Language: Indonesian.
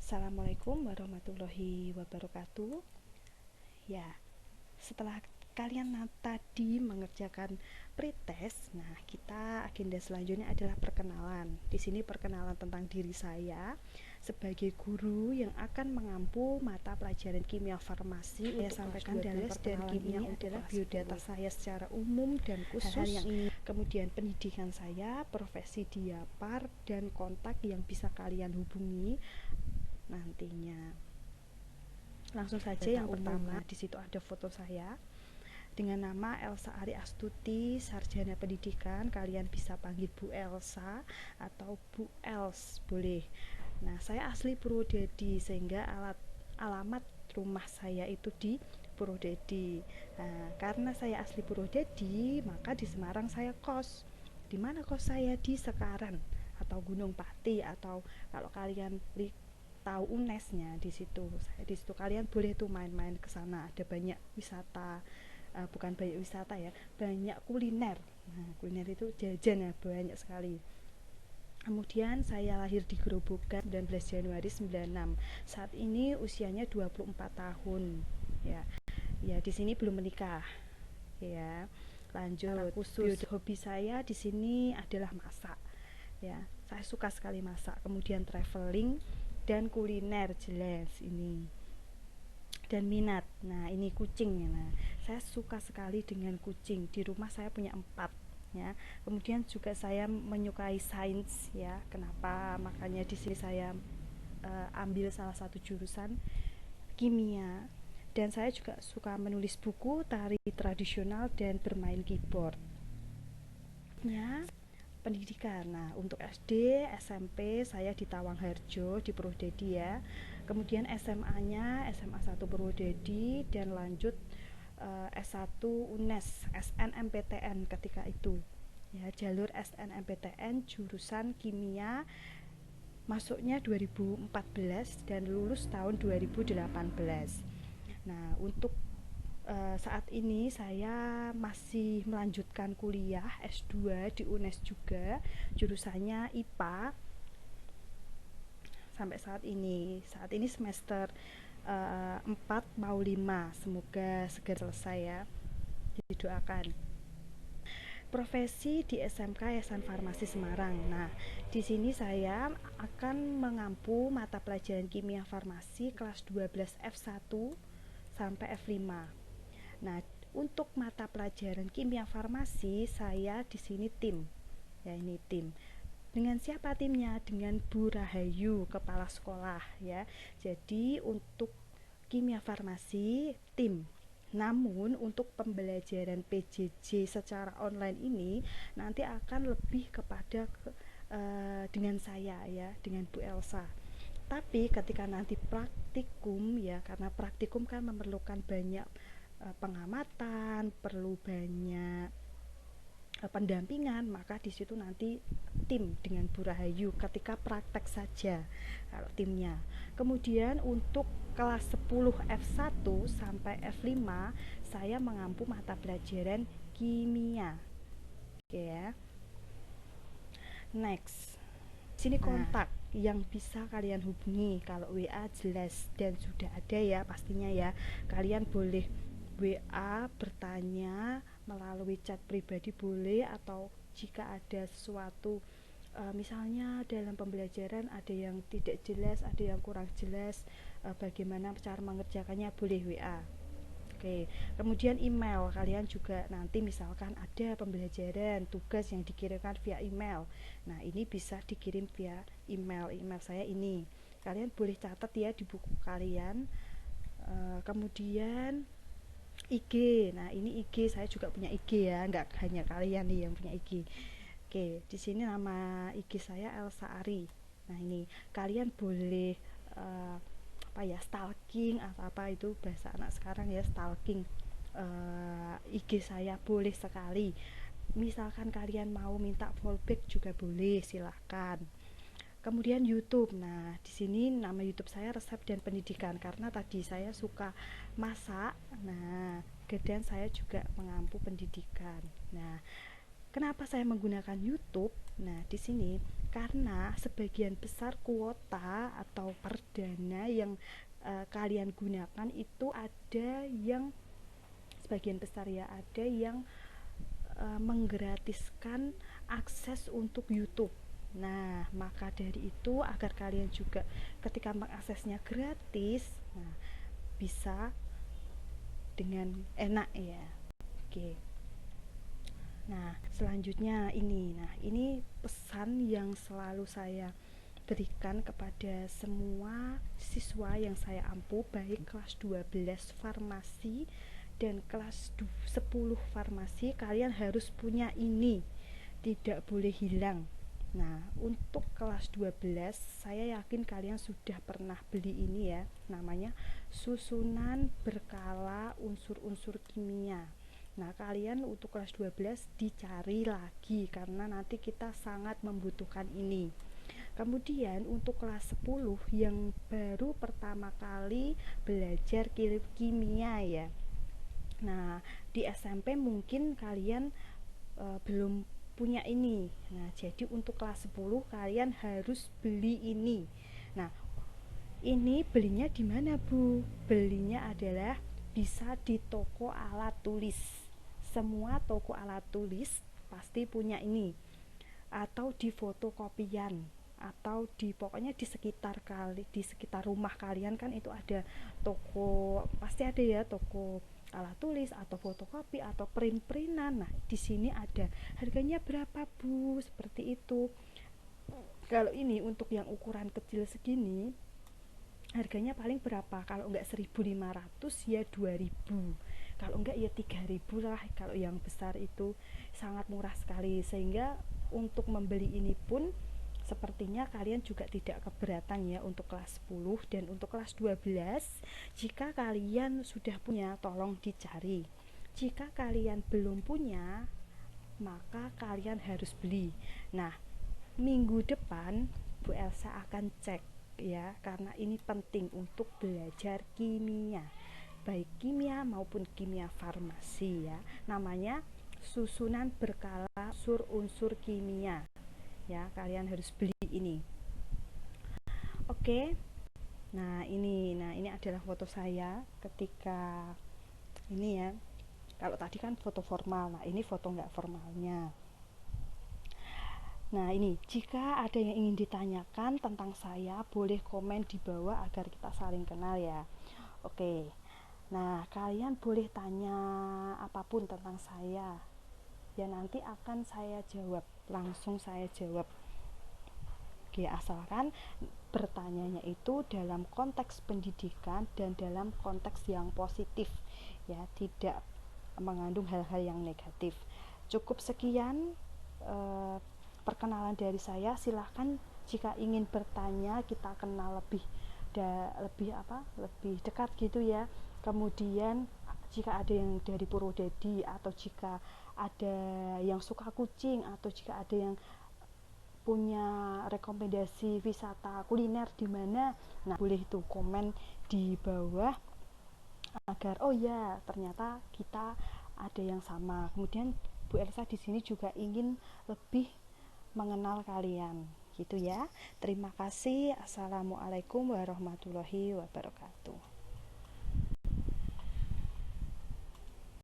Assalamualaikum warahmatullahi wabarakatuh. Ya, setelah kalian tadi mengerjakan pretest, nah kita agenda selanjutnya adalah perkenalan. Di sini perkenalan tentang diri saya sebagai guru yang akan mengampu mata pelajaran kimia farmasi. Saya sampaikan dalam perkenalan ini adalah biodata saya secara umum dan khusus. Hal yang ini kemudian pendidikan saya, profesi diapar, dan kontak yang bisa kalian hubungi nantinya. Langsung saja yang pertama, di situ ada foto saya dengan nama Elsa Ari Astuti, sarjana pendidikan. Kalian bisa panggil Bu Elsa atau Bu Els, boleh. Nah, saya asli Purwodadi sehingga alamat rumah saya itu di Purwodadi. Nah, karena saya asli Purwodadi, maka di Semarang saya kos. Di mana kos saya? Di Sekaran atau Gunung Pati, atau kalau kalian tahu UNES-nya di situ. Di situ kalian boleh tuh main-main ke sana. Ada banyak wisata, bukan banyak wisata ya, banyak kuliner. Nah, kuliner itu jajan ya, banyak sekali. Kemudian saya lahir di Grobogan 19 Januari 96. Saat ini usianya 24 tahun. Ya. Ya, di sini belum menikah. Ya. Lanjut, khusus hobi saya di sini adalah masak. Ya, saya suka sekali masak. Kemudian traveling dan kuliner, jelas ini. Dan minat, nah ini kucing. Nah, saya suka sekali dengan kucing. Di rumah saya punya 4 ya. Kemudian juga saya menyukai sains ya. Kenapa? Makanya di sini saya ambil salah satu jurusan kimia. Dan saya juga suka menulis buku, tari tradisional, dan bermain keyboard. Ya, pendidikan. Nah, untuk SD, SMP saya di Tawangharjo di Purwodadi ya. Kemudian SMA-nya SMA 1 Purwodadi dan lanjut S1 UNES SNMPTN ketika itu. Ya, jalur SNMPTN jurusan kimia, masuknya 2014 dan lulus tahun 2018. Nah, untuk saat ini saya masih melanjutkan kuliah S2 di UNES juga, jurusannya IPA sampai saat ini. Saat ini semester 4 mau 5, semoga segera selesai ya, didoakan. Profesi di SMK Yayasan Farmasi Semarang. Nah, di sini saya akan mengampu mata pelajaran kimia farmasi kelas 12 F1 sampai F5. Nah, untuk mata pelajaran kimia farmasi saya di sini tim. Ya, ini tim. Dengan siapa timnya? Dengan Bu Rahayu, kepala sekolah ya. Jadi untuk kimia farmasi tim. Namun untuk pembelajaran PJJ secara online ini nanti akan lebih kepada dengan saya ya, dengan Bu Elsa. Tapi ketika nanti praktikum ya, karena praktikum kan memerlukan banyak pengamatan, perlu banyak pendampingan, maka di situ nanti tim dengan Bu Rahayu ketika praktek saja kalau timnya. Kemudian untuk kelas 10 F1 sampai F5 saya mengampu mata pelajaran kimia. Oke ya. Next. Sini kontak yang bisa kalian hubungi. Kalau WA jelas dan sudah ada ya pastinya ya. Kalian boleh WA bertanya melalui chat pribadi boleh, atau jika ada sesuatu misalnya dalam pembelajaran ada yang tidak jelas, ada yang kurang jelas, bagaimana cara mengerjakannya, boleh WA. Oke, kemudian email, kalian juga nanti misalkan ada pembelajaran tugas yang dikirimkan via email. Nah, ini bisa dikirim via email. Email saya ini. Kalian boleh catat ya di buku kalian. Kemudian IG. Nah, ini IG saya juga punya IG ya, nggak hanya kalian nih yang punya IG. Oke, di sini nama IG saya Elsa Ari. Nah, ini kalian boleh apa ya, stalking atau apa itu bahasa anak sekarang ya, stalking IG saya boleh sekali. Misalkan kalian mau minta fallback juga boleh, silahkan. Kemudian YouTube. Nah, di sini nama YouTube saya Resep dan Pendidikan karena tadi saya suka masak. Nah, dan saya juga mengampu pendidikan. Nah, kenapa saya menggunakan YouTube? Nah, di sini karena sebagian besar kuota atau perdana yang kalian gunakan itu ada yang sebagian besar ya, ada yang menggratiskan akses untuk YouTube. Nah, maka dari itu agar kalian juga ketika mengaksesnya gratis, nah, bisa dengan enak ya. Oke. Nah, selanjutnya ini. Nah, ini pesan yang selalu saya berikan kepada semua siswa yang saya ampu, baik kelas 12 farmasi dan kelas 10 farmasi. Kalian harus punya ini, tidak boleh hilang. Nah, untuk kelas 12 saya yakin kalian sudah pernah beli ini ya, namanya susunan berkala unsur-unsur kimia. Nah, kalian untuk kelas 12 dicari lagi karena nanti kita sangat membutuhkan ini. Kemudian untuk kelas 10 yang baru pertama kali belajar kimia ya. Nah, di SMP mungkin kalian belum punya ini. Nah, jadi untuk kelas 10 kalian harus beli ini. Nah, ini belinya di mana, Bu? Belinya adalah bisa di toko alat tulis. Semua toko alat tulis pasti punya ini, atau di fotokopian, atau di pokoknya di sekitar rumah kalian kan itu ada toko, pasti ada ya toko alat tulis atau fotokopi atau print-printan. Nah, di sini ada. Harganya berapa, Bu? Seperti itu. Kalau ini untuk yang ukuran kecil segini harganya paling berapa? Kalau enggak 1.500 ya 2.000. Kalau enggak ya 3.000 lah. Kalau yang besar itu sangat murah sekali, sehingga untuk membeli ini pun sepertinya kalian juga tidak keberatan ya untuk kelas 10. Dan untuk kelas 12 jika kalian sudah punya tolong dicari. Jika kalian belum punya maka kalian harus beli. Nah, minggu depan Bu Elsa akan cek ya, karena ini penting untuk belajar kimia, baik kimia maupun kimia farmasi ya. Namanya susunan berkala unsur-unsur kimia ya, kalian harus beli ini. Oke. Nah ini adalah foto saya ketika ini ya. Kalau tadi kan foto formal, nah ini foto nggak formalnya. Nah, ini jika ada yang ingin ditanyakan tentang saya, boleh komen di bawah agar kita saling kenal ya. Oke. Nah, kalian boleh tanya apapun tentang saya. Ya nanti akan saya jawab, langsung saya jawab. Oke, asalkan bertanyanya itu dalam konteks pendidikan dan dalam konteks yang positif ya, tidak mengandung hal-hal yang negatif. Cukup sekian perkenalan dari saya. Silahkan jika ingin bertanya, kita kenal lebih dekat gitu ya. Kemudian jika ada yang dari Purwodadi, atau jika ada yang suka kucing, atau jika ada yang punya rekomendasi wisata kuliner di mana, nah boleh itu komen di bawah agar oh ya ternyata kita ada yang sama. Kemudian Bu Elsa di sini juga ingin lebih mengenal kalian gitu ya. Terima kasih. Assalamualaikum warahmatullahi wabarakatuh.